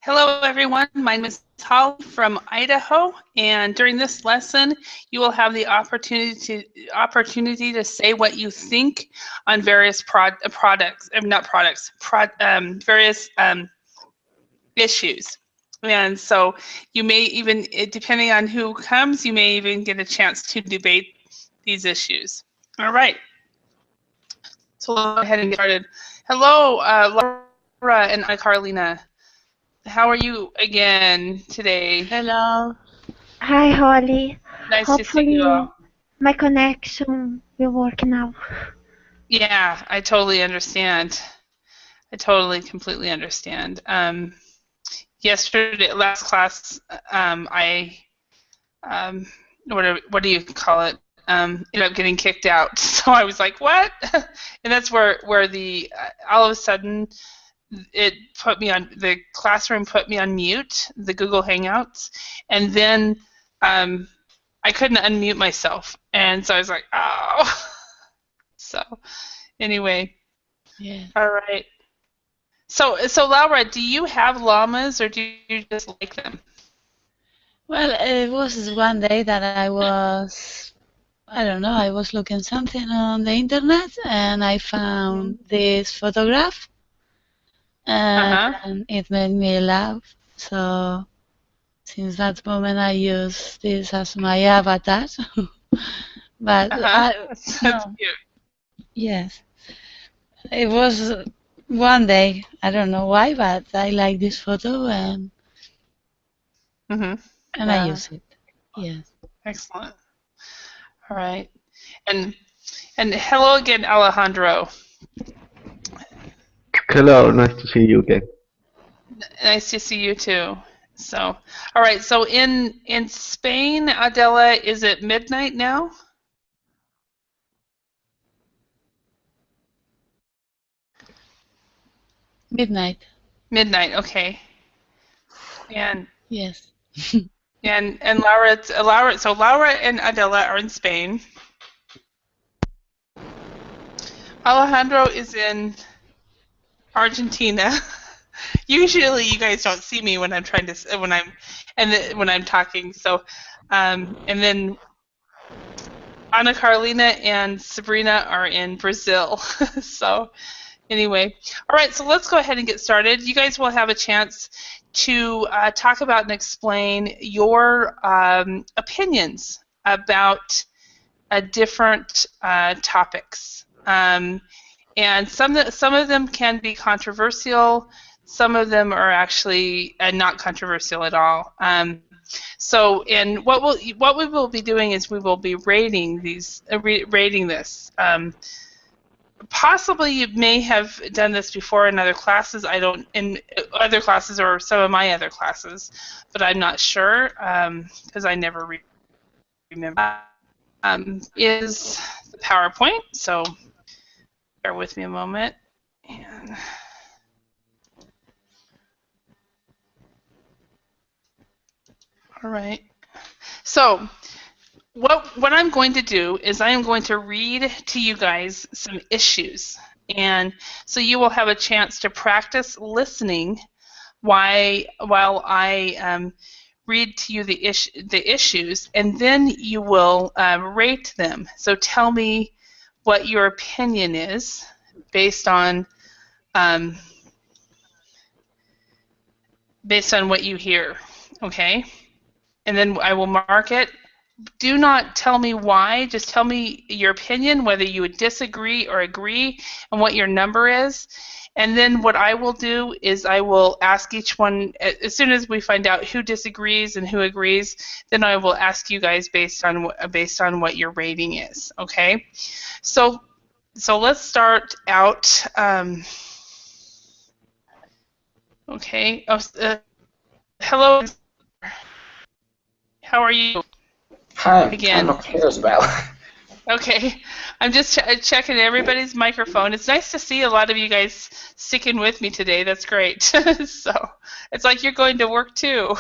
Hello, everyone. My name is Holly from Idaho, and during this lesson, you will have the opportunity to say what you think on various various issues. And so you may even, depending on who comes, you may even get a chance to debate these issues. All right. So let's go ahead and get started. Hello, Laura and Carolina. How are you again today? Hello. Hi, Holly. Nice to see you Hopefully, all. my connection will work now. Yeah, I totally understand. I totally, completely understand. Yesterday, last class, I, what do you call it? Ended up getting kicked out. So I was like, what? And that's where the all of a sudden it put me on, the classroom put me on mute, the Google Hangouts, and then I couldn't unmute myself, and so I was like, oh. So anyway, Yeah. all right. So Laura, do you have llamas or do you just like them? Well, it was one day that I don't know, I was looking something on the internet and I found this photograph Uh-huh. and it made me laugh. So since that moment I use this as my avatar. But Uh-huh. That's no, cute. yes. It was one day. I don't know why, but I like this photo Mm-hmm. and I Yeah. use it. Yes. Excellent. All right. And hello again, Alejandro. Hello, nice to see you again. Nice to see you too. So, all right. So in Spain, Adela, is it midnight now? Midnight. Midnight. Okay. And Yes. Laura. So Laura and Adela are in Spain. Alejandro is in Argentina. Usually, you guys don't see me when I'm when I'm talking. So, and then Ana Carolina and Sabrina are in Brazil. So, anyway, all right. So let's go ahead and get started. You guys will have a chance to talk about and explain your opinions about different topics. And some of them can be controversial. Some of them are actually not controversial at all. So, and what we will be doing is we will be rating rating this. Possibly you may have done this before in other classes. I don't, in other classes or some of my other classes, but I'm not sure because I never remember. Is the PowerPoint. So bear with me a moment. And all right. So what I'm going to do is I am going to read to you guys some issues. And so you will have a chance to practice listening while I read to you the issues, and then you will rate them. So tell me what your opinion is based on what you hear, okay? And then I will mark it. Do not tell me why, just tell me your opinion, whether you would disagree or agree, and what your number is. And then what I will do is I will ask each one, as soon as we find out who disagrees and who agrees, then I will ask you guys based on what your rating is, okay? So let's start out. Okay. Hello. How are you? Hi, Again. I'm okay as well. Okay, I'm just checking everybody's microphone. It's nice to see a lot of you guys sticking with me today. That's great. So it's like you're going to work too.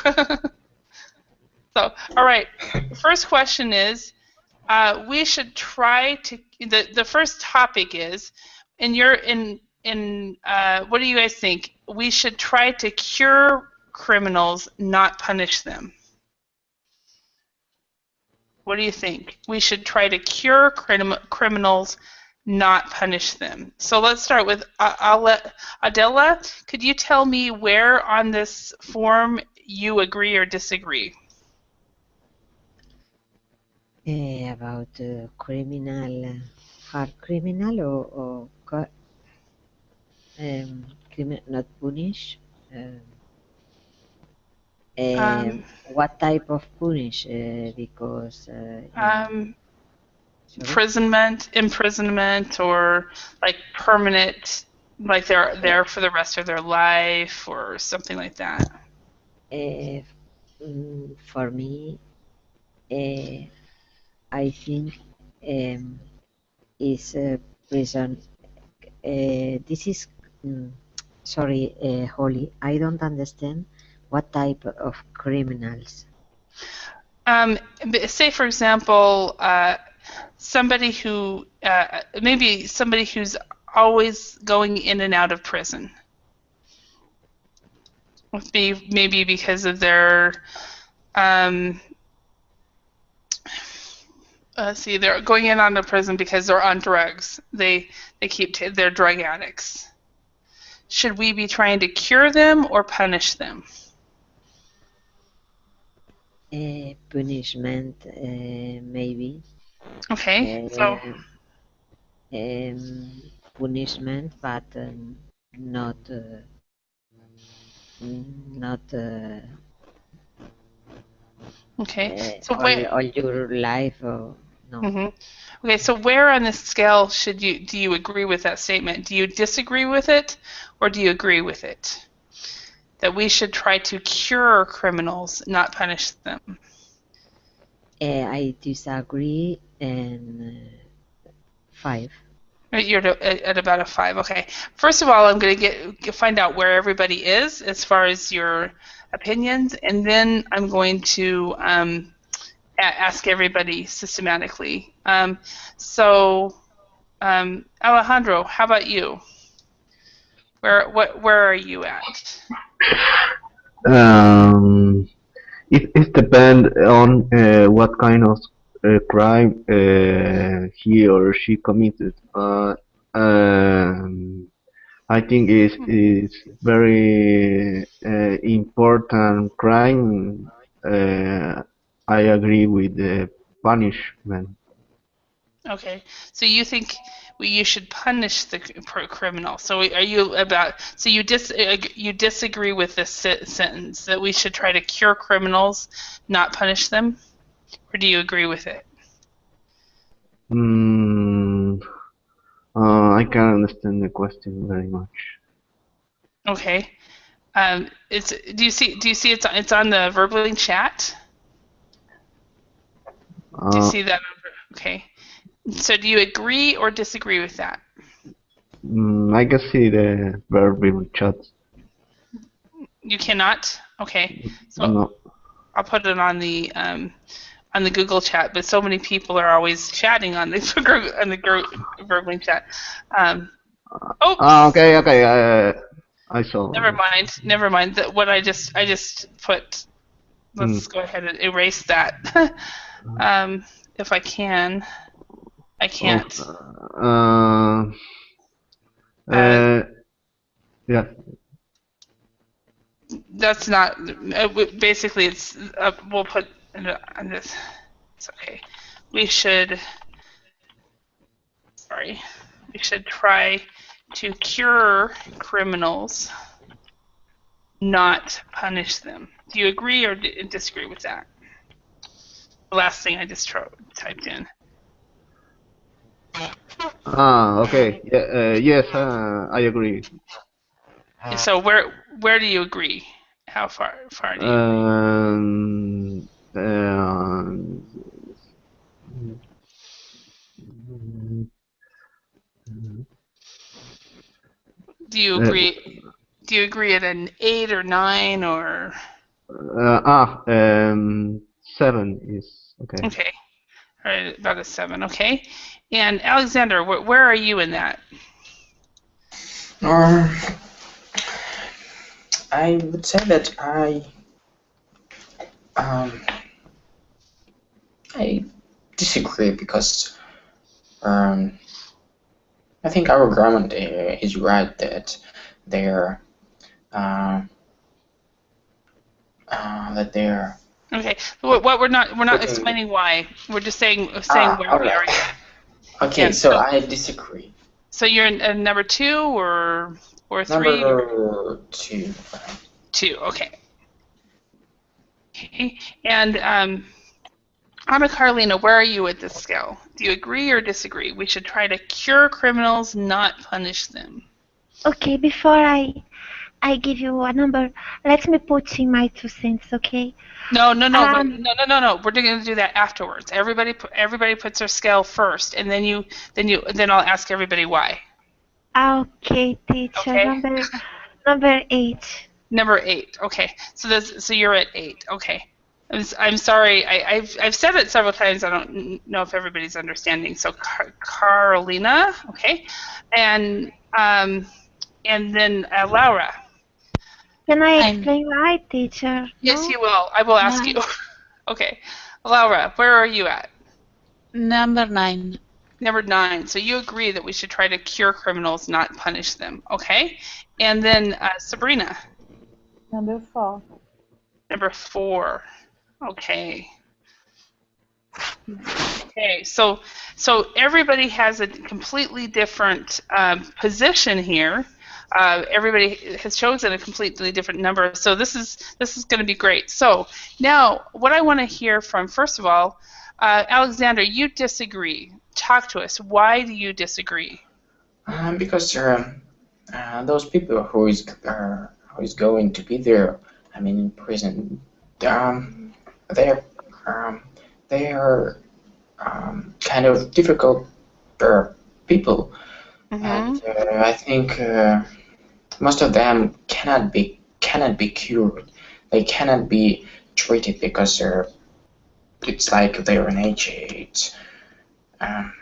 So, all right. The first question is, we should try to. The first topic is, what do you guys think? We should try to cure criminals, not punish them? What do you think? We should try to cure criminals, not punish them. So let's start with Adela. Could you tell me where on this form you agree or disagree? About criminal, hard criminal or not punish. What type of punish? Because imprisonment, or like permanent, like they're there for the rest of their life, or something like that. For me, I think is prison. This is sorry, Holly. I don't understand what type of criminals. Say, for example, somebody who maybe somebody who's always going in and out of prison. Maybe because of their they're going in on the prison because they're on drugs. They're drug addicts. Should we be trying to cure them or punish them? Punishment, maybe. Okay, so punishment, but not okay. So all your life, or no. Mm-hmm. Okay, so where on this scale do you agree with that statement? Do you disagree with it, or do you agree with it? That we should try to cure criminals, not punish them. I disagree, and 5. You're at about a 5. Okay. First of all, I'm going to find out where everybody is as far as your opinions, and then I'm going to ask everybody systematically. Alejandro, how about you? Where are you at? It depends on what kind of crime he or she committed. I think it's very important crime. I agree with the punishment. Okay, so you think you should punish the criminal. So are you so you disagree with this sentence that we should try to cure criminals, not punish them, or do you agree with it? I can't understand the question very much. Okay, do you see it's on the Verbling chat? Do you see that? Okay. So do you agree or disagree with that? I can see the verbal chat. You cannot? Okay. So No. I'll put it on the Google chat, but so many people are always chatting on the Verbling chat. Okay. I saw. Never mind. That what I just put. Let's go ahead and erase that. If I can. I can't. Yeah. That's not. Basically, it's. We'll put on this. It's okay. We should. Sorry. We should try to cure criminals, not punish them. Do you agree or disagree with that? The last thing I just typed in. Okay. Yes, I agree. So where do you agree? How far do you agree? Do you agree? Do you agree at an 8 or 9 or? 7 is okay. Okay. All right, about a 7. Okay. And Alexander, where are you in that? I would say that um, I disagree because um, I think our government is right that they're uh, that they're Okay. What we're not putting. explaining why. We're just saying where All we are. right. Okay, Yeah. so I disagree. So you're in number 2 or 3 or Number 2. 2. Okay. Okay. And Anna Carlina, where are you with this scale? Do you agree or disagree? We should try to cure criminals, not punish them. Okay, before I give you a number, let me put in my 2 cents, okay? No. Um, We're going to do that afterwards. Everybody puts their scale first, and then I'll ask everybody why. okay, teacher, Okay. number 8. Number 8. Okay. So you're at 8. Okay. I'm sorry. I've said it several times. I don't know if everybody's understanding. So Carolina. Okay. And then Laura. Can I I'm explain why, teacher? Yes, No? you will. I will ask you. Okay. Laura, where are you at? number 9. Number 9. So you agree that we should try to cure criminals, not punish them. Okay. And then Sabrina. Number 4. Number 4. Okay. Okay. So everybody has a completely different position here. Everybody has chosen a completely different number. So this is going to be great. So now, what I want to hear from, first of all, Alexander, you disagree. Talk to us. Why do you disagree? Because those people who is going to be there, I mean, in prison, they're they are kind of difficult people, and I think most of them cannot be cured. They cannot be treated because it's like they're an agent. Um,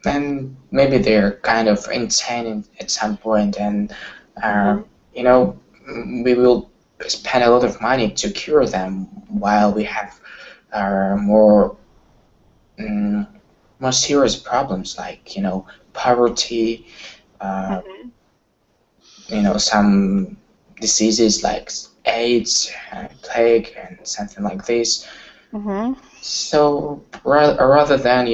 and maybe they're kind of insane at some point, and you know, we will spend a lot of money to cure them while we have more more serious problems like poverty, some diseases like AIDS, plague, and something like this. So rather than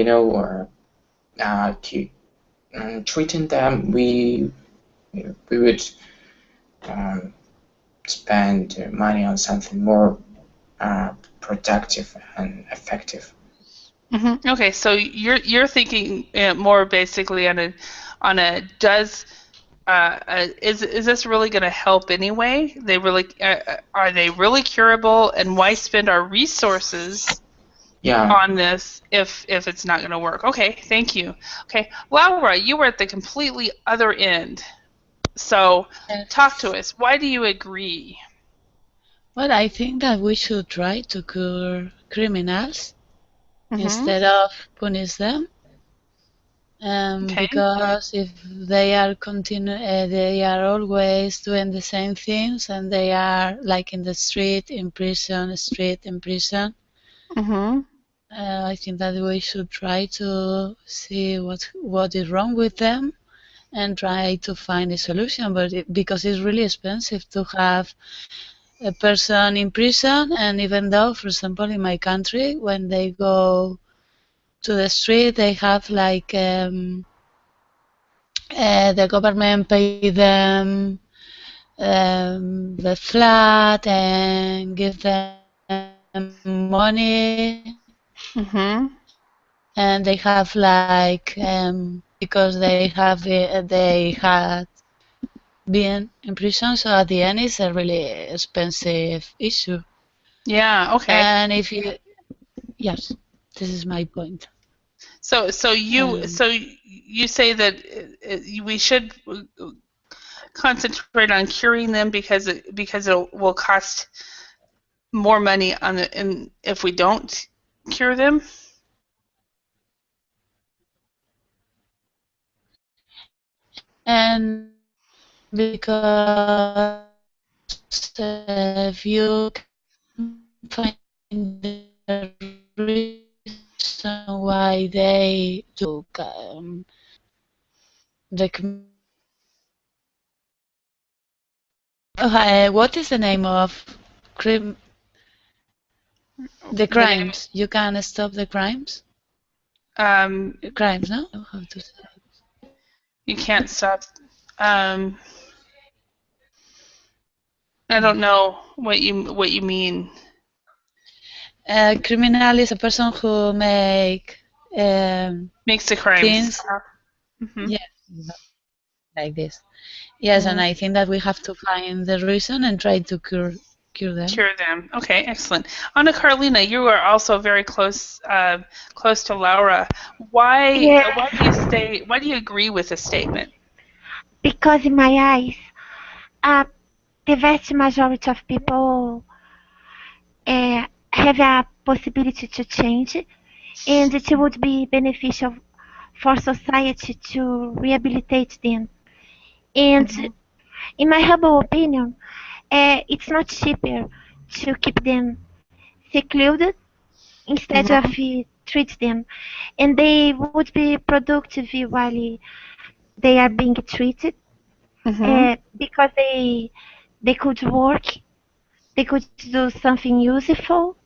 treating them, we would spend money on something more productive and effective. Okay, so you're thinking more basically on a does is this really going to help anyway? They really are they really curable, and why spend our resources on this if it's not going to work? Okay, thank you. Okay, Laura, you were at the completely other end. So talk to us. Why do you agree? Well, I think that we should try to cure criminals instead of punish them. Because if they are they are always doing the same things, and they are like in the street, in prison, I think that we should try to see what is wrong with them and try to find a solution. But because it's really expensive to have a person in prison, and even though, for example, in my country, when they go to the street, they have like the government pay them the flat and give them money, and they have like because they had been in prison, so at the end it's a really expensive issue. Yeah. Okay. And if you yes, this is my point. So you say that we should concentrate on curing them because it will cost more money if we don't cure them. And because if you can find the reason why they do what is the name of the crimes? You can stop the crimes? Crimes, no? How to say it? You can't stop. I don't know what you mean. A criminal is a person who makes the crimes. Things, Mm-hmm. yeah, like this. Yes, and I think that we have to find the reason and try to cure them. Cure them. Okay, excellent. Anna Carolina, you are also very close to Laura. Why do you agree with the statement? Because in my eyes, the vast majority of people have a possibility to change, and it would be beneficial for society to rehabilitate them. And in my humble opinion, it's not cheaper to keep them secluded instead of treat them, and they would be productive while they are being treated, because they could work, they could do something useful,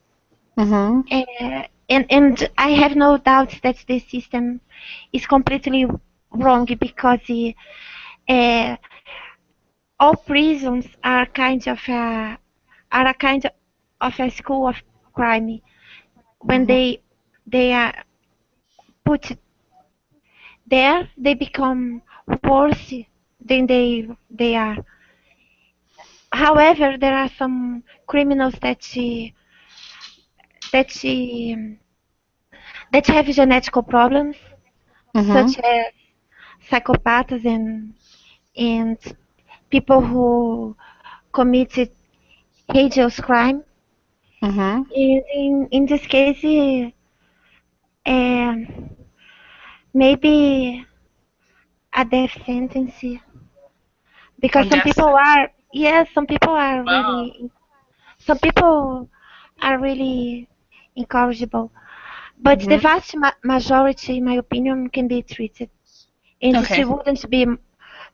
and I have no doubt that the system is completely wrong, because all prisons are kind of a school of crime. When they are put there, they become worse than they are. However, there are some criminals that have genetic problems, such as psychopaths and people who committed heinous crime. In this case, maybe a death sentence, because some people are really incorrigible, but the vast majority, in my opinion, can be treated, and it wouldn't be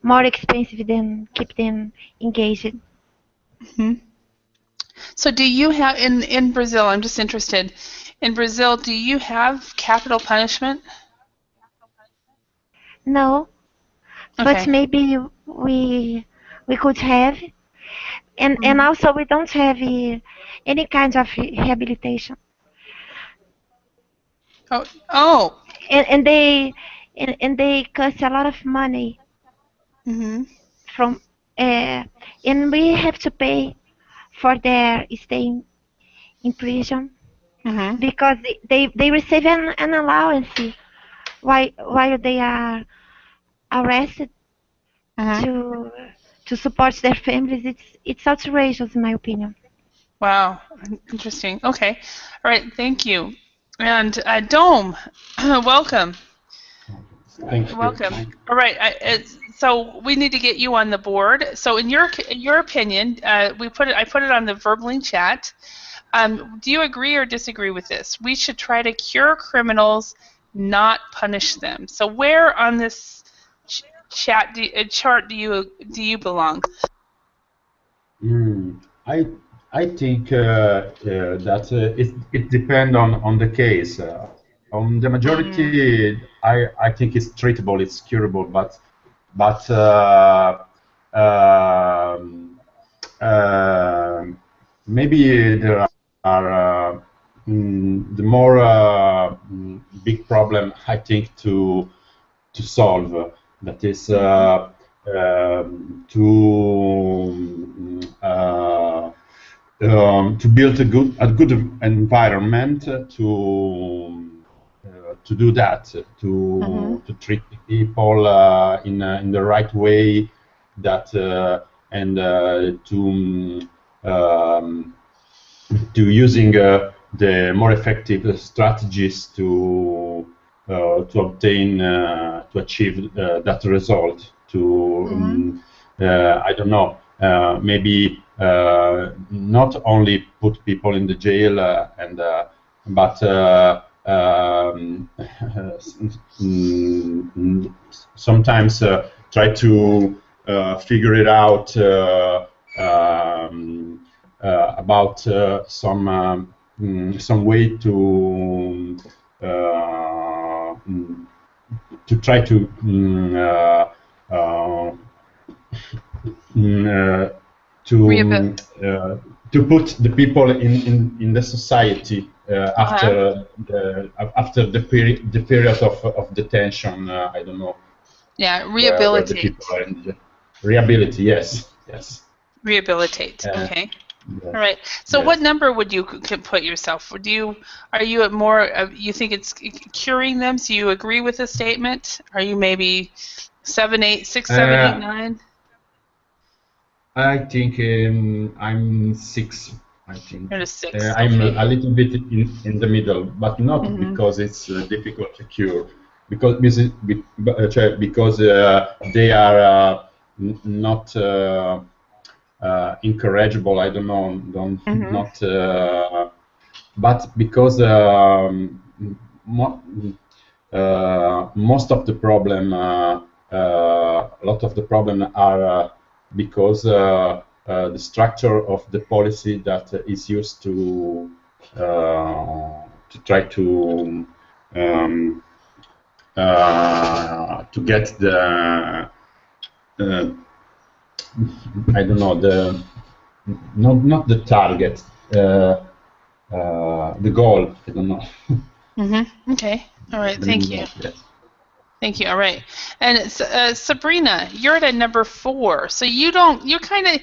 more expensive than keep them engaged. So do you have, in Brazil, I'm just interested, in Brazil, do you have capital punishment? No, but maybe we could have, and also we don't have any kind of rehabilitation. Oh. And they cost a lot of money. From and we have to pay for their stay in prison, because they receive an allowance while they are arrested to support their families. It's outrageous, in my opinion. Wow, interesting. Okay, all right, thank you. And Dome, welcome. Thank you. Welcome. All right, so we need to get you on the board. So in your opinion, I put it on the Verbling chat. Do you agree or disagree with this? We should try to cure criminals, not punish them. So where on this chart do you belong? I think that it depends on the case. On the majority, I think it's treatable, it's curable, but maybe there are the more big problem, I think, to solve. That is to build a good environment to do that, to treat people in the right way, that and to using the more effective strategies to obtain to achieve that result. I don't know, maybe not only put people in the jail but sometimes try to figure it out about some way to try to to put the people in the society after the period of detention. I don't know. Yeah, Where the rehabilitate. people are in the rehabilitate. Yes. Rehabilitate. Okay. Yeah. All right. So, Yes. what number would you put yourself? Are you at more? You think it's curing them? So you agree with the statement? Are you maybe 7, 8, 6, 7, 8, 9? I think I'm 6. I think You're a 6. I'm Okay. a little bit in the middle, but not because it's difficult to cure, because they are not incorrigible. I don't know, not, but because most of the problem, a lot of the problem are because the structure of the policy that is used to try to get the I don't know, not the target, the goal. I don't know. Okay. All right. Thank you. Yes. Thank you. All right. And Sabrina, you're at a number 4. So you don't. You're kind of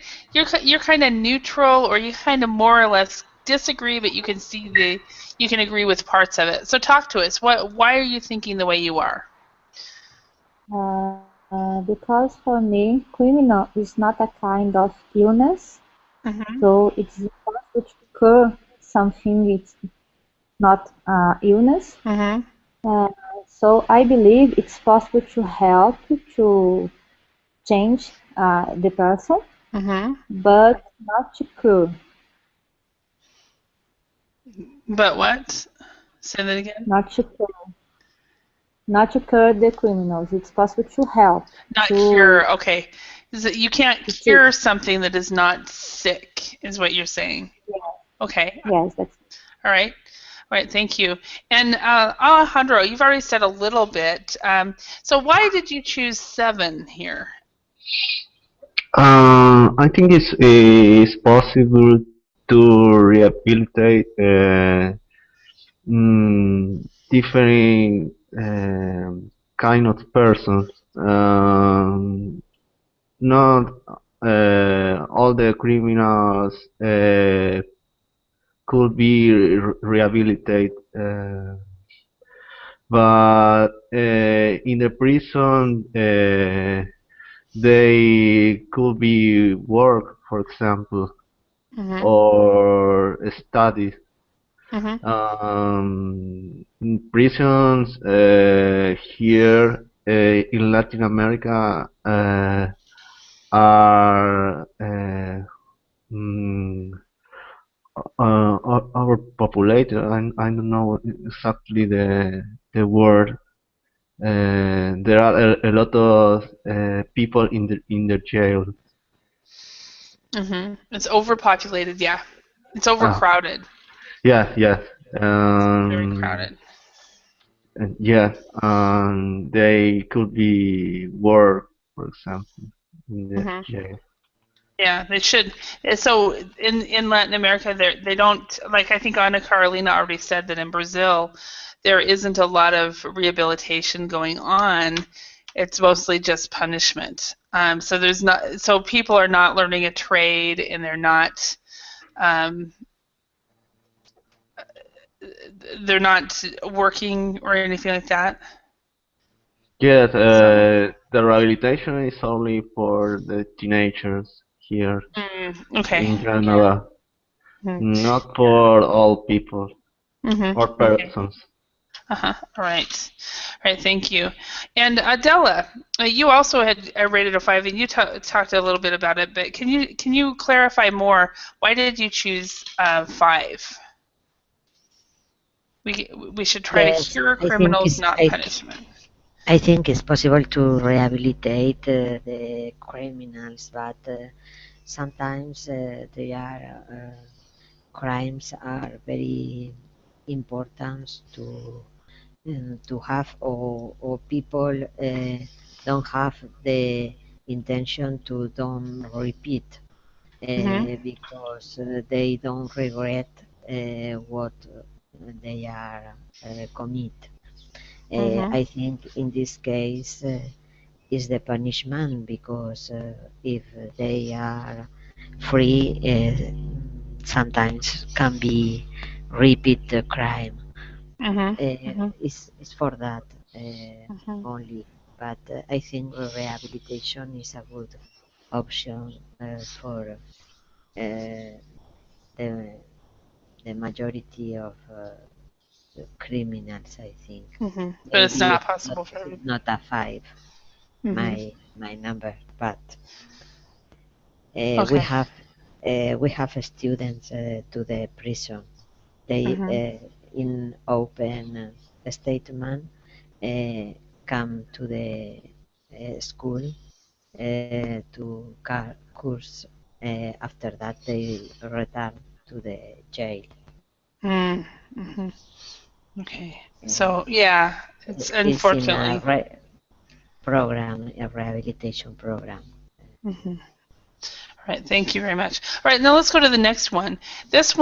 neutral, or you kind of more or less disagree, but you can see you can agree with parts of it. So talk to us. Why are you thinking the way you are? Because for me, criminal is not a kind of illness, so it's impossible to cure something. It's not illness. So I believe it's possible to help to change the person, but not to cure. But what? Say that again. Not to cure. Not to cure the criminals. It's possible to help. Not cure. Okay. You can't cure something that is not sick, is what you're saying. Yeah. Okay. Yes, that's all right. All right, thank you. And Alejandro, you've already said a little bit. So why did you choose 7 here? I think it's possible to rehabilitate different kind of persons. Not all the criminals could be rehabilitated, but in the prison they could be work, for example, or study. In prisons here in Latin America are overpopulated. I don't know exactly the word. There are a lot of people in the jail. It's overpopulated. Yeah, it's overcrowded. Yes. Very crowded. Yes, they could be work, for example, in the jail. Yeah, they should. So in Latin America, they don't, like I think Ana Carolina already said that in Brazil, there isn't a lot of rehabilitation going on. It's mostly just punishment. So there's not. So people are not learning a trade, and they're not. They're not working or anything like that. Yes, the rehabilitation is only for the teenagers here in Canada, not for all people or persons. Uh-huh. All right. All right, thank you. And Adela, you also had rated a 5, and you talked a little bit about it, but can you clarify more? Why did you choose 5? We should try to Yes, cure I think criminals, it's not punishment. I think it's possible to rehabilitate the criminals, but sometimes they are crimes are very important to have, or people don't have the intention to don't repeat because they don't regret what they are commit. I think in this case is the punishment, because if they are free, sometimes can be repeat the crime. It's for that only, but I think rehabilitation is a good option for the majority of criminals, I think. But it's not possible for everyone. Not a 5, my number, but we have students to the prison. They in open statement come to the school to course. After that, they return to the jail. Okay. So yeah, it's unfortunately in a program, a rehabilitation program. All right, thank you very much. All right, now let's go to the next one. This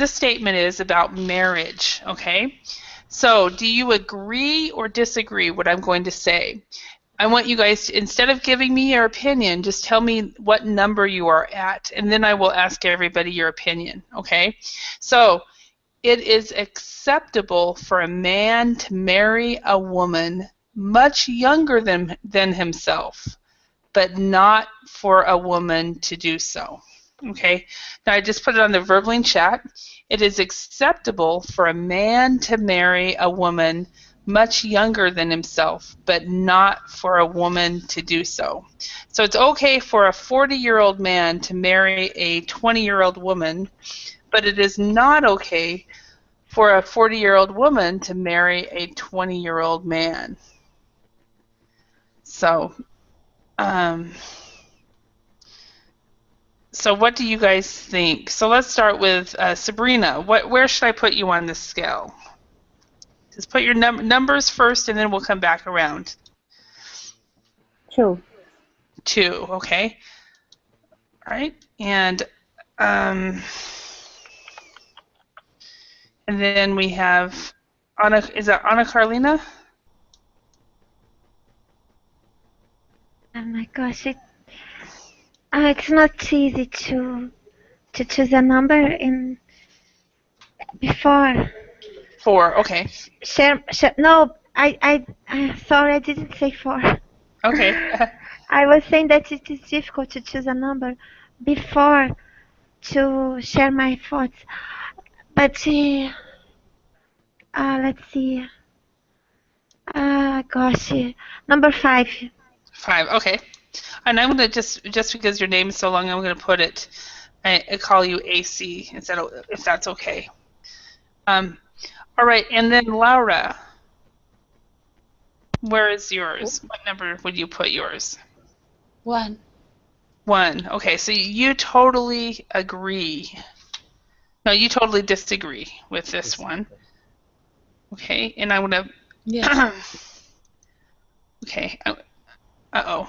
statement is about marriage, okay? So do you agree or disagree what I'm going to say? I want you guys to, instead of giving me your opinion, just tell me what number you are at, and then I will ask everybody your opinion, okay? So it is acceptable for a man to marry a woman much younger than himself, but not for a woman to do so. Okay? Now I just put it on the Verbling chat. It is acceptable for a man to marry a woman much younger than himself, but not for a woman to do so. So it's okay for a 40-year-old man to marry a 20-year-old woman, but it is not okay for a 40-year-old woman to marry a 20-year-old man. So, so what do you guys think? So let's start with Sabrina. Where should I put you on this scale? Just put your numbers first, and then we'll come back around. 2. 2, okay. All right, and then we have Anna. Is that Anna Carlina? Oh my gosh, it's not easy to choose a number in before. 4, okay. No, I sorry, I didn't say 4. Okay. I was saying that it is difficult to choose a number before to share my thoughts. But let's see. Gosh, number 5. 5, okay. And I'm gonna just because your name is so long, I'm gonna put it. I call you AC instead of, if that's okay. All right, and then Laura, where is yours? What number would you put yours? 1. 1. Okay, so you totally agree. No, you totally disagree with this one. Okay, and I'm gonna. Yeah. Okay. Uh-oh.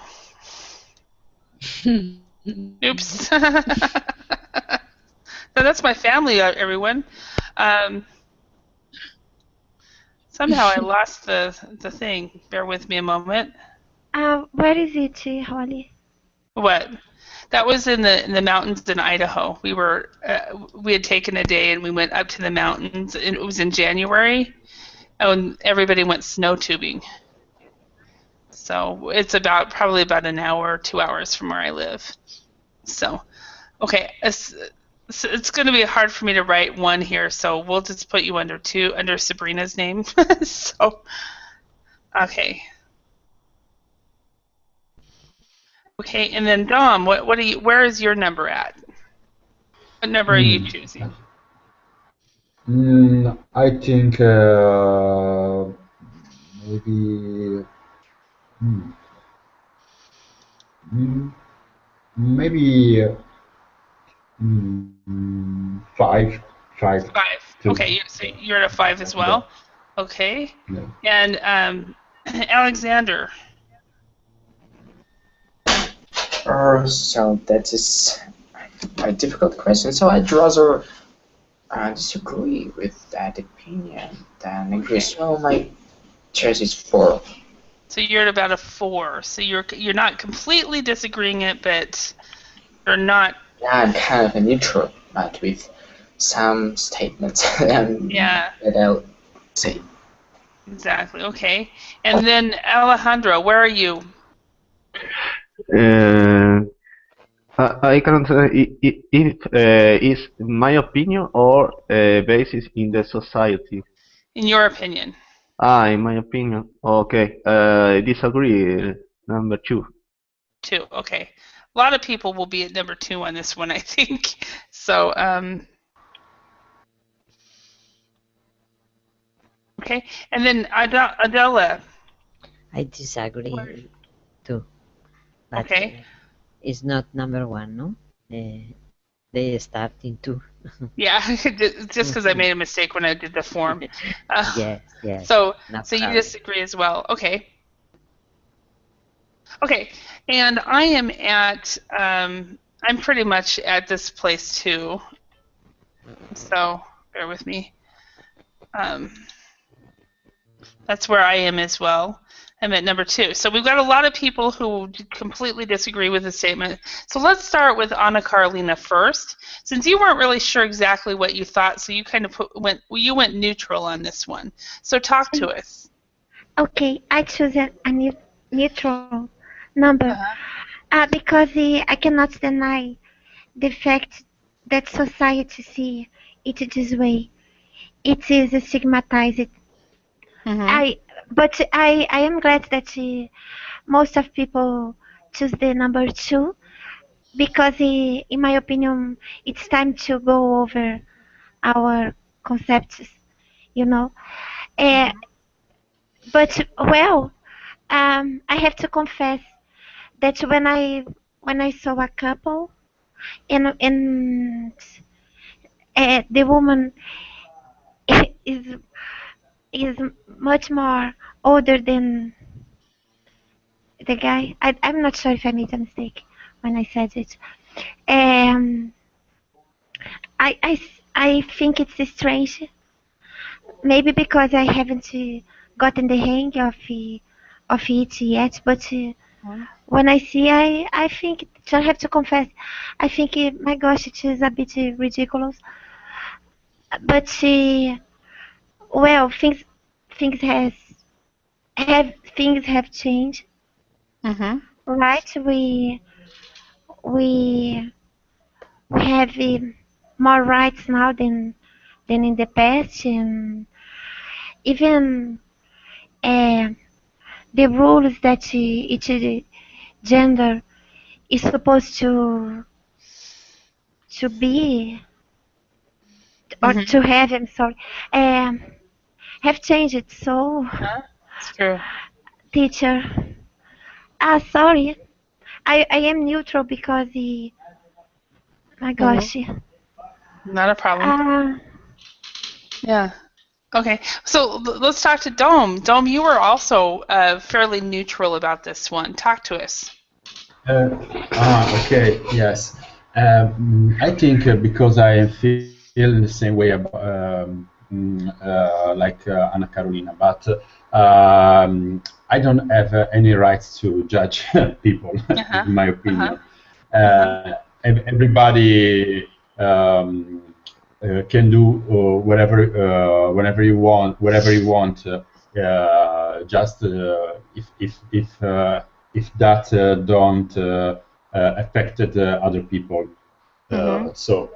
Oops. No, that's my family, everyone. Somehow I lost the thing. Bear with me a moment. Where is it, Holly? What? That was in the mountains in Idaho. We had taken a day and we went up to the mountains. And it was in January, and everybody went snow tubing. So it's probably about an hour, 2 hours from where I live. So, okay. So it's going to be hard for me to write 1 here, so we'll just put you under 2 under Sabrina's name. So, okay. Okay, and then Dom, what are you? Where is your number at? What number are you choosing? I think maybe maybe 5. 5. Okay, so you're at a 5 as well. Okay. Yeah. And Alexander. So that is a difficult question. So I'd rather disagree with that opinion than agree. So my choice is 4. So you're at about a 4. So you're not completely disagreeing it, but you're not. Yeah, I'm kind of a neutral, but with some statements that I'll say. Exactly. Okay. And then Alejandro, where are you? I cannot say if it's my opinion or basis in the society. In your opinion. In my opinion. Okay. I disagree. Number 2. 2. Okay. A lot of people will be at number 2 on this one, I think. So, okay. And then Adela. I disagree too. But okay. It's not number 1, no? They start in 2. Yeah, just because I made a mistake when I did the form. Yes. So you disagree as well. Okay. Okay, and I am at, I'm pretty much at this place too. So bear with me. That's where I am as well. I'm at number 2. So we've got a lot of people who completely disagree with the statement. So let's start with Anna Carolina first. Since you weren't really sure exactly what you thought, so you kind of went neutral on this one. So talk to us. Okay, I choose a neutral number because I cannot deny the fact that society sees it this way. It is stigmatized. But I am glad that most of people choose the number 2 because, in my opinion, it's time to go over our concepts, you know. But well, I have to confess that when I saw a couple and the woman is much more older than the guy. I'm not sure if I made a mistake when I said it. I think it's strange. Maybe because I haven't gotten the hang of it yet. But when I see, I think I have to confess. I think my gosh, it is a bit ridiculous. But well, things have changed. Right? We have more rights now than in the past, and even the rules that each gender is supposed to be or to have. I'm sorry. Have changed. So, it's true. Teacher. Sorry. I am neutral because my gosh. Not a problem. Yeah. Okay. So let's talk to Dom. Dom, you were also fairly neutral about this one. Talk to us. Okay. Yes. I think because I feel the same way about, like Anna Carolina, but I don't have any rights to judge people, in my opinion. Everybody can do whatever, whenever you want, whatever you want. Just if that don't affected other people. So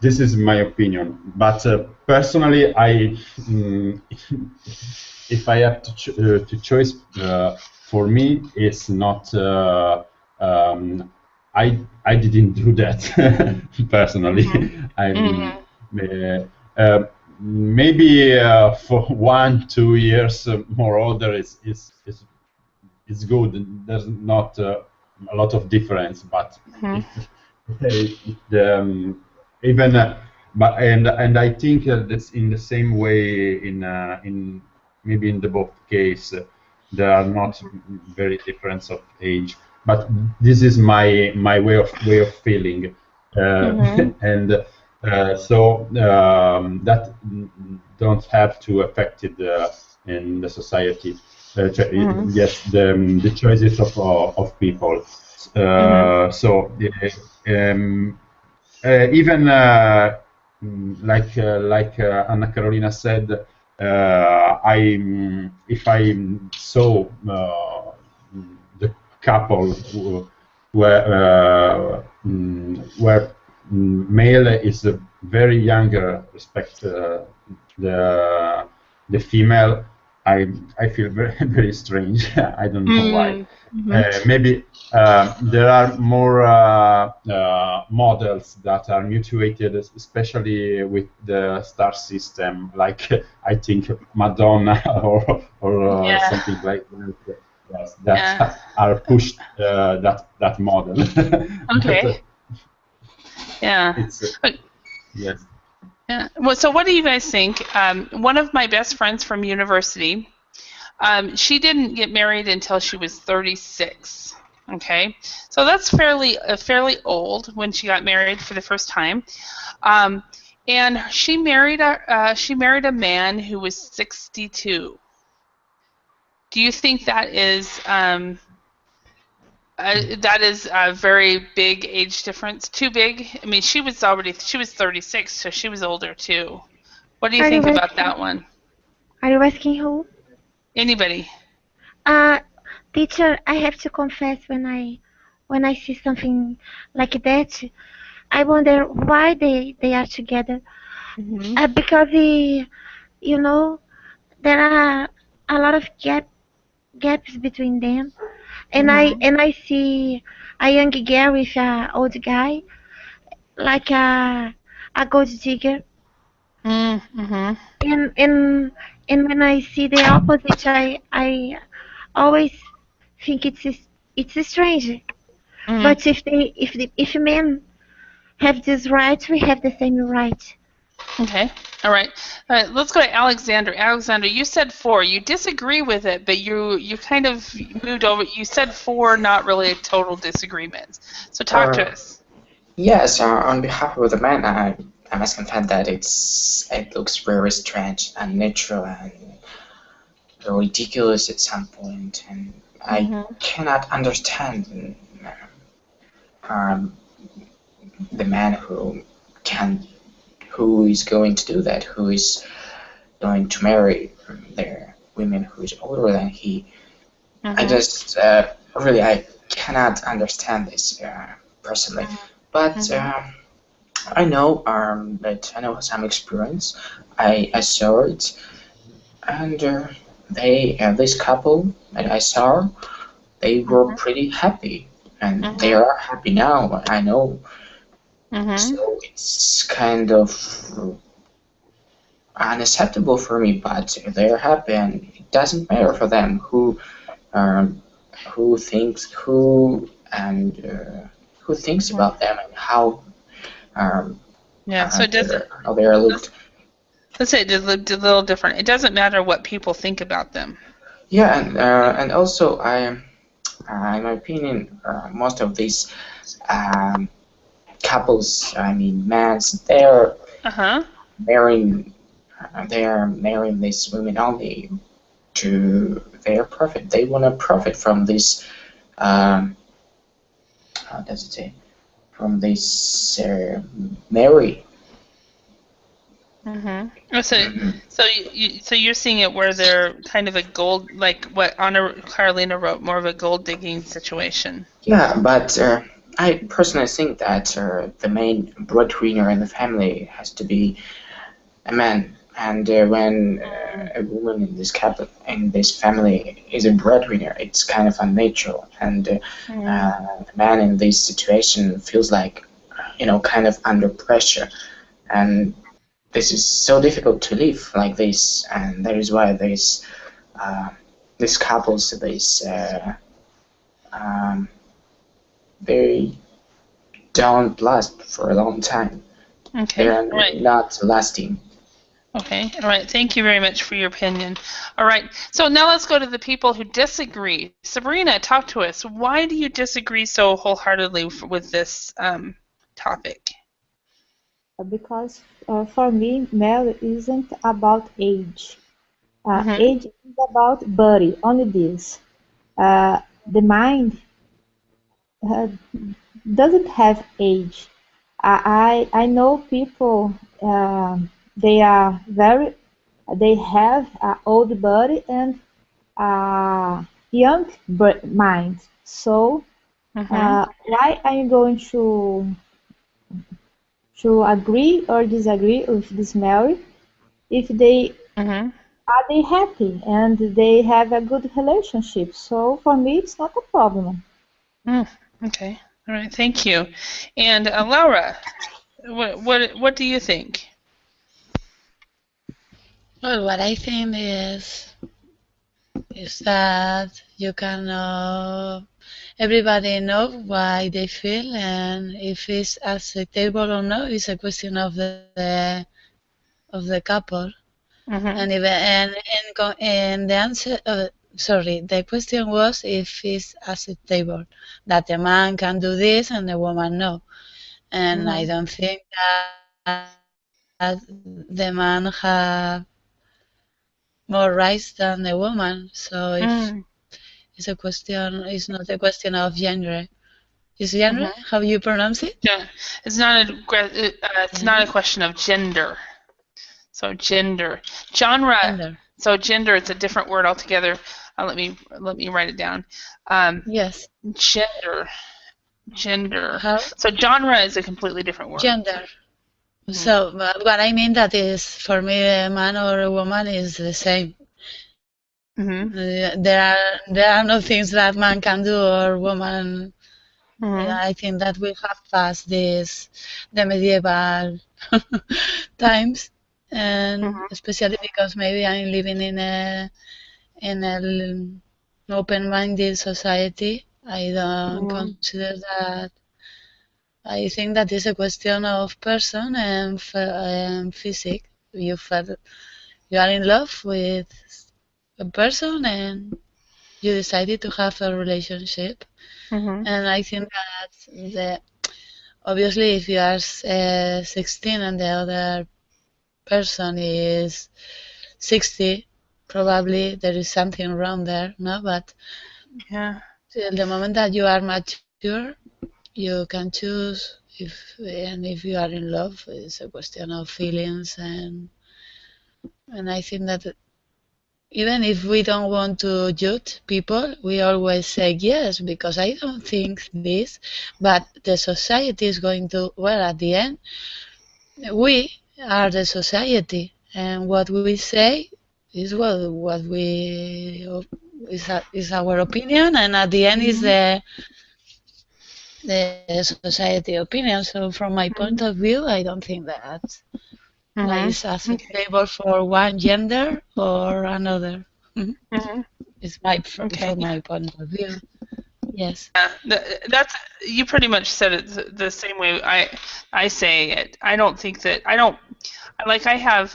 this is my opinion. But personally, if I have to choose, for me, it's not. I didn't do that personally. Maybe for 1-2 years more older is good. There's not a lot of difference, but even but and I think that's in the same way in maybe in the both case they are not very different of age. But this is my way of feeling, and so that don't have to affect it in the society. Yes, the choices of people. So even like Anna Carolina said, if I saw the couple where male is very younger respect the female, I feel very very strange. I don't know why. Maybe there are more models that are mutuated, especially with the star system, like I think Madonna or something like that. Yes, that are pushed that model. Okay. Yes. Yeah. Well, so what do you guys think? One of my best friends from university, she didn't get married until she was 36. Okay, so that's fairly old when she got married for the first time, and she married a man who was 62. Do you think that is a very big age difference? Too big? I mean, she was 36, so she was older too. What do you think about that one? Are you asking who? Anybody. Teacher, I have to confess, when I see something like that, I wonder why they are together. Because there are a lot of gaps between them, and I see a young girl with an old guy, like a gold digger. And when I see the opposite, I always think it's strange. But if men have this right, we have the same right. Okay. All right. Let's go to Alexander. Alexander, you said 4. You disagree with it, but you kind of moved over. You said 4, not really a total disagreement. So talk to us. Yes. On behalf of the man, I must confess that it looks very strange, unnatural, and ridiculous at some point, and I cannot understand the man who is going to do that, who is going to marry their women who is older than he. I just really I cannot understand this personally, but I know that I know some experience. I saw it, and this couple that I saw, they were pretty happy, and they are happy now. I know. So it's kind of unacceptable for me, but they're happy, and it doesn't matter for them who thinks about them and how so it doesn't. How they are looked. Let's say it's a little different. It doesn't matter what people think about them. Yeah, and also in my opinion, most of these couples, I mean, they're marrying these women only to their profit. They want to profit from this. How does it say? From this marry. So you're seeing it where they're kind of a gold, like what Anna Carolina wrote, more of a gold digging situation. Yeah, but I personally think that the main breadwinner in the family has to be a man, and when a woman in this family is a breadwinner, it's kind of unnatural, and the man in this situation feels like, kind of under pressure, and this is so difficult to live like this, and that is why these couples, they don't last for a long time. Okay. They are Right. not lasting. Okay, all right. Thank you very much for your opinion. All right, so now let's go to the people who disagree. Sabrina, talk to us. Why do you disagree so wholeheartedly with this topic? Because for me, marriage isn't about age. Age is about body, only this. The mind doesn't have age. I know people, they have an old body and a young mind. So why are you going to agree or disagree with this marriage if they are they happy and they have a good relationship? So for me, it's not a problem. Okay, all right. Thank you. And Laura, what do you think? Well, what I think is that you can everybody know why they feel, and if it's acceptable or not is a question of the couple. And even and the answer, sorry, the question was if it's acceptable that the man can do this and the woman no. And I don't think that the man have more rights than the woman. So if it's a question, it's not a question of gender. Is gender how you pronounce it? Yeah, it's not a question of gender. So gender, genre. Gender. So gender, it's a different word altogether. Let me write it down. Yes. Gender. How? So genre is a completely different word. Gender. So what I mean that is for me a man or a woman is the same. There are no things that man can do or woman. I think that we have passed the medieval times, and especially because maybe I'm living in an open-minded society. I don't consider that. I think that is a question of person and physique. You are in love with a person and you decided to have a relationship. And I think that obviously if you are 16 and the other person is 60, probably there is something wrong there, no? But the moment that you are mature, you can choose if you are in love. It's a question of feelings, and I think that even if we don't want to judge people, we always say yes, because I don't think this, but the society is going to, well, at the end, we are the society, and what we say is what we is our opinion, and at the end is the society opinion. So from my point of view, I don't think that is acceptable for one gender or another. It's from my point of view. Yes. That's you pretty much said it the same way I say it. I don't think that I have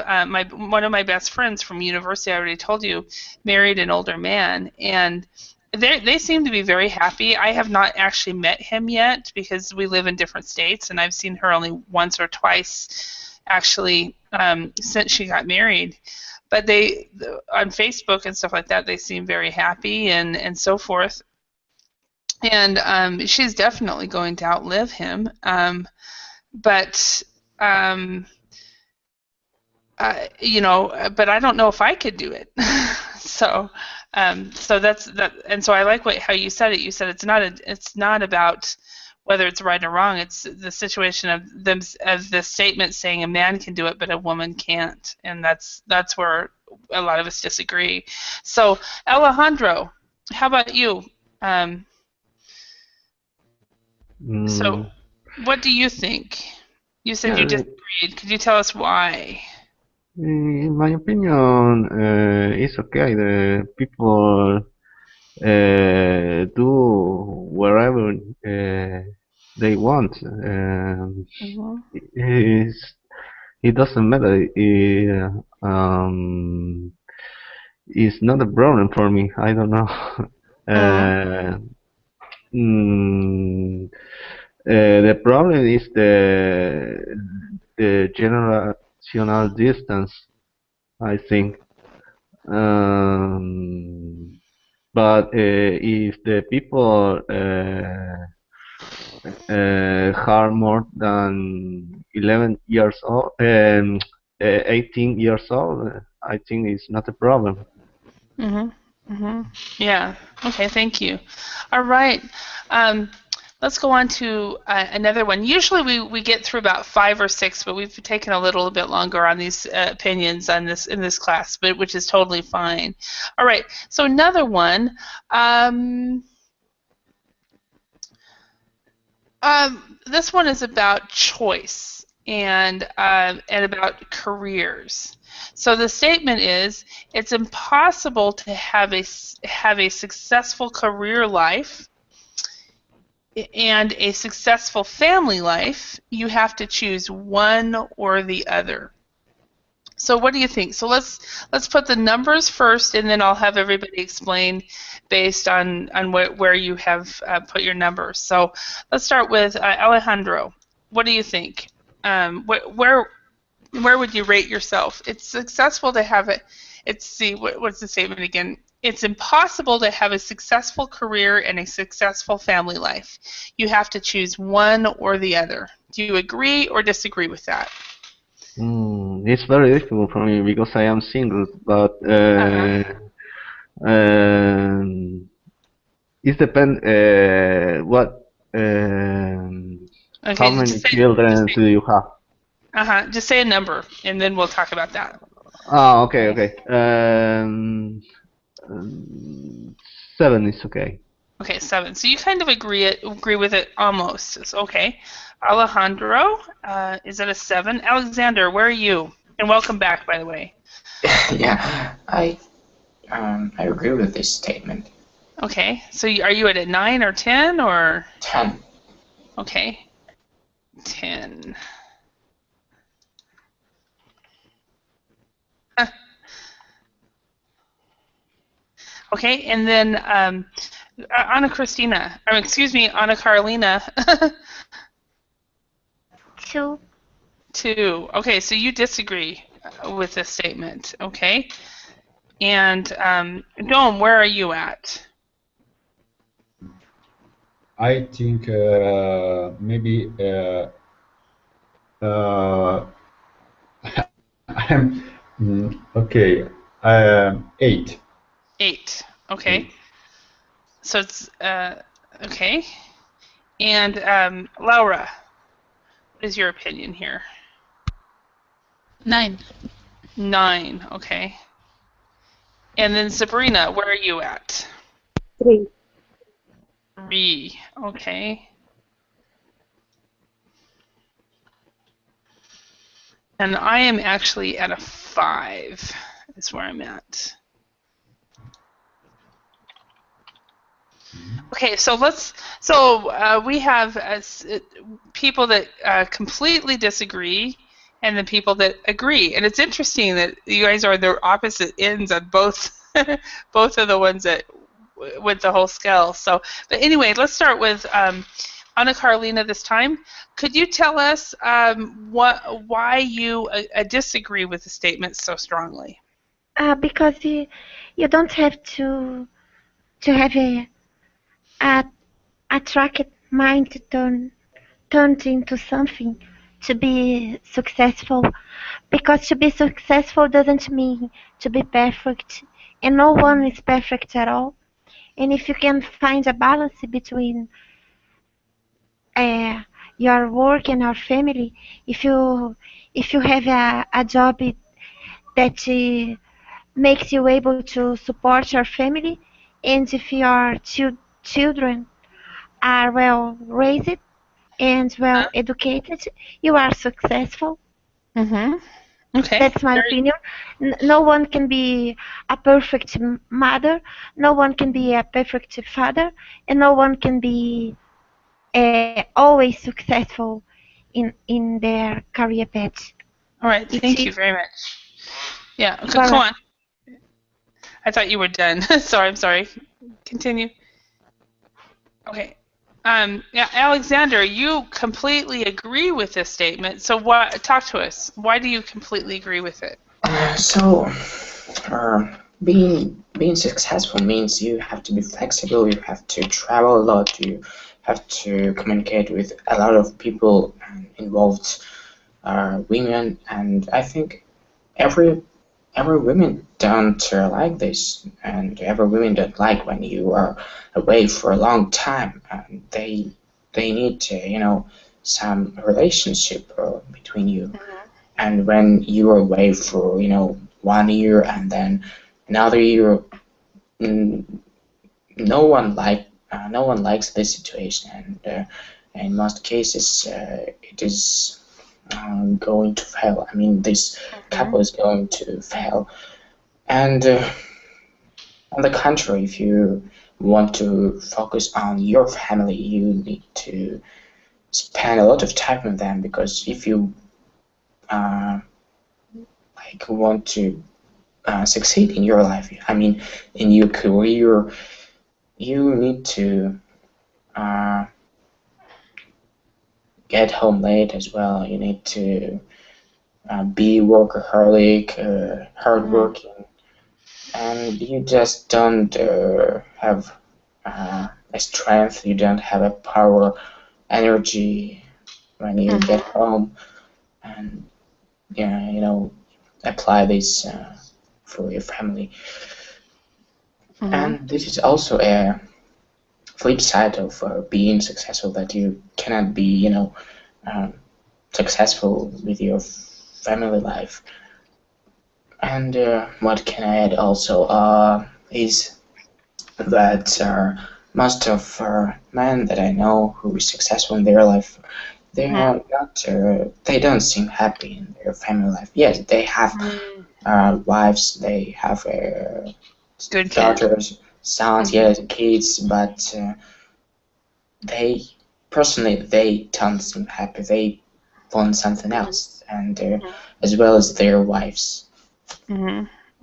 one of my best friends from university. I already told you, married an older man, and they seem to be very happy. I have not actually met him yet because we live in different states, and I've seen her only once or twice actually since she got married. But they on Facebook and stuff like that, they seem very happy and so forth. And she's definitely going to outlive him. But I don't know if I could do it. So that's that. And so I like how you said it. You said it's not about whether it's right or wrong. It's the situation of them, of the statement saying a man can do it but a woman can't, and that's where a lot of us disagree. So Alejandro, how about you? So what do you think? You said you disagreed. Could you tell us why? In my opinion, it's okay. The people do wherever they want. It doesn't matter. It's not a problem for me. I don't know. The problem is the generational distance, I think. But if the people are more than 11 years old, 18 years old, I think it's not a problem. Yeah. Okay. Thank you. All right. Let's go on to another one. Usually we get through about 5 or 6, but we've taken a little bit longer on these opinions on this in this class, but which is totally fine. All right. So another one. This one is about choice and about careers. So the statement is, it's impossible to have a successful career life and a successful family life. You have to choose one or the other. So what do you think? So let's put the numbers first, and then I'll have everybody explain based on where you have put your numbers. So let's start with Alejandro. What do you think? Where would you rate yourself? It's successful to have it. What's the statement again? It's impossible to have a successful career and a successful family life. You have to choose one or the other. Do you agree or disagree with that? It's very difficult for me because I am single, but it depends what how many children do you have? Just say a number, and then we'll talk about that. Oh, okay. 7 is okay. Okay, 7. So you kind of agree with it almost. It's okay. Alejandro is at a 7. Alexander, where are you? And welcome back, by the way. Yeah, I agree with this statement. Okay, so are you at a 9 or 10 or? 10. Okay, 10. Okay, and then Ana Carolina. 2. 2. Okay, so you disagree with this statement. Okay, and Dome, where are you at? I think maybe I'm okay. 8. 8. Okay. So it's okay. And Laura, what is your opinion here? 9. 9. Okay. And then Sabrina, where are you at? 3. 3. Okay. And I am actually at a 5. Is where I'm at. Okay, so we have people that completely disagree, and the people that agree. And it's interesting that you guys are the opposite ends on both both of the ones that with the whole scale. So, but anyway, let's start with Ana Carolina this time. Could you tell us why you disagree with the statement so strongly? Because you don't have to have a attracted mind turned into something to be successful, because to be successful doesn't mean to be perfect, and no one is perfect at all. And if you can find a balance between your work and your family, if you have a job that makes you able to support your family, and if your children are well raised and well educated, you are successful. Okay. That's my opinion. No one can be a perfect mother, no one can be a perfect father, and no one can be always successful in their career path. All right. Thank you very much. Yeah. Go on. I thought you were done. Sorry. I'm sorry. Continue. Okay. Yeah, Alexander, you completely agree with this statement. So what? Talk to us. Why do you completely agree with it? So, being successful means you have to be flexible. You have to travel a lot. You have to communicate with a lot of people involved, women, and I think every women don't like this, and every women don't like when you are away for a long time, and they need some relationship between you. And when you are away for 1 year and then another year, no one likes this situation, and in most cases it is going to fail. I mean, this couple is going to fail. And on the contrary, if you want to focus on your family, you need to spend a lot of time with them, because if you want to succeed in your life, I mean, in your career, you need to get home late as well. You need to be workaholic, hardworking, and you just don't have a strength. You don't have a power, energy when you get home, and apply this for your family. And this is also a flip side of being successful, that you cannot be successful with your family life. And what can I add also is that most of men that I know who is successful in their life, they are not. They don't seem happy in their family life. Yes, they have wives. They have good daughters, sons. Yes, kids. But they don't seem happy. They want something else, and as well as their wives.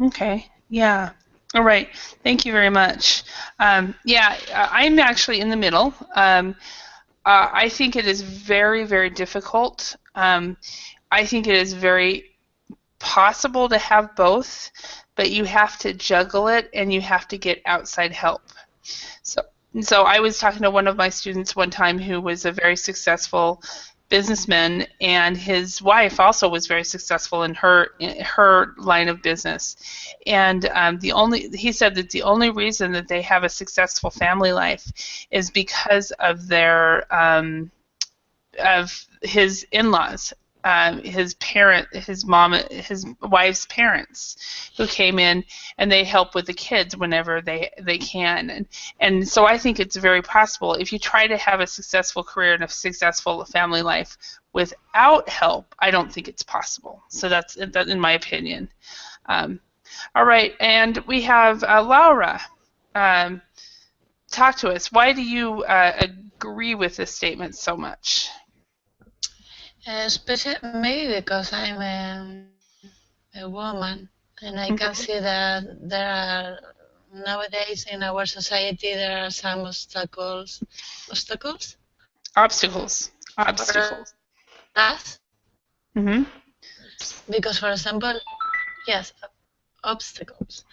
Okay. Yeah. All right. Thank you very much. Yeah, I'm actually in the middle. I think it is very, very difficult. I think it is very possible to have both, but you have to juggle it and you have to get outside help. So I was talking to one of my students one time who was a very successful businessman, and his wife also was very successful in her line of business. And he said that the only reason that they have a successful family life is because of their of his in-laws. His wife's parents, who came in and they help with the kids whenever they can, and so I think it's very possible if you try to have a successful career and a successful family life without help. I don't think it's possible. So that's in my opinion. All right, and we have Laura. Talk to us. Why do you agree with this statement so much? Especially maybe because I'm a woman, and I can see that there are nowadays in our society there are some obstacles. Obstacles. Us. Because, for example, yes, obstacles.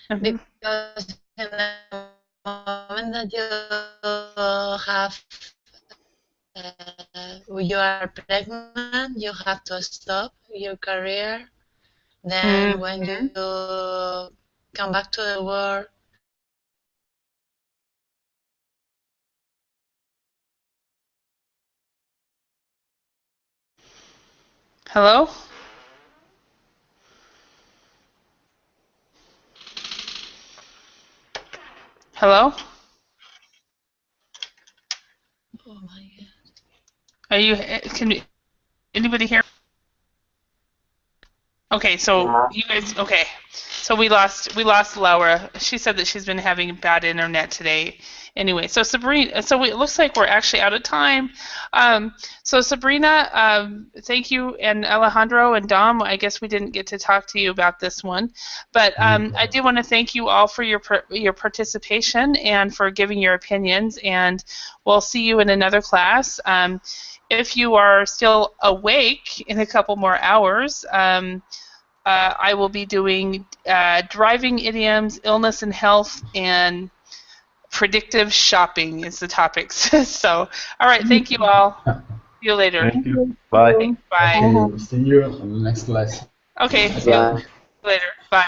Because in the moment that you are pregnant, you have to stop your career. Then when you come back to the world, Hello? Hello? Oh my God. Are you? Anybody hear? Okay, so you guys. Okay, so we lost Laura. She said that she's been having bad internet today. Anyway, so Sabrina. So it looks like we're actually out of time. So Sabrina, thank you, and Alejandro and Dom. I guess we didn't get to talk to you about this one, but I do want to thank you all for your participation and for giving your opinions. And we'll see you in another class. If you are still awake in a couple more hours, I will be doing driving idioms, illness and health, and predictive shopping is the topics. So, all right, thank you all. See you later. Thank you. Bye. Bye. See you on the next lesson. Okay, see you later. Bye.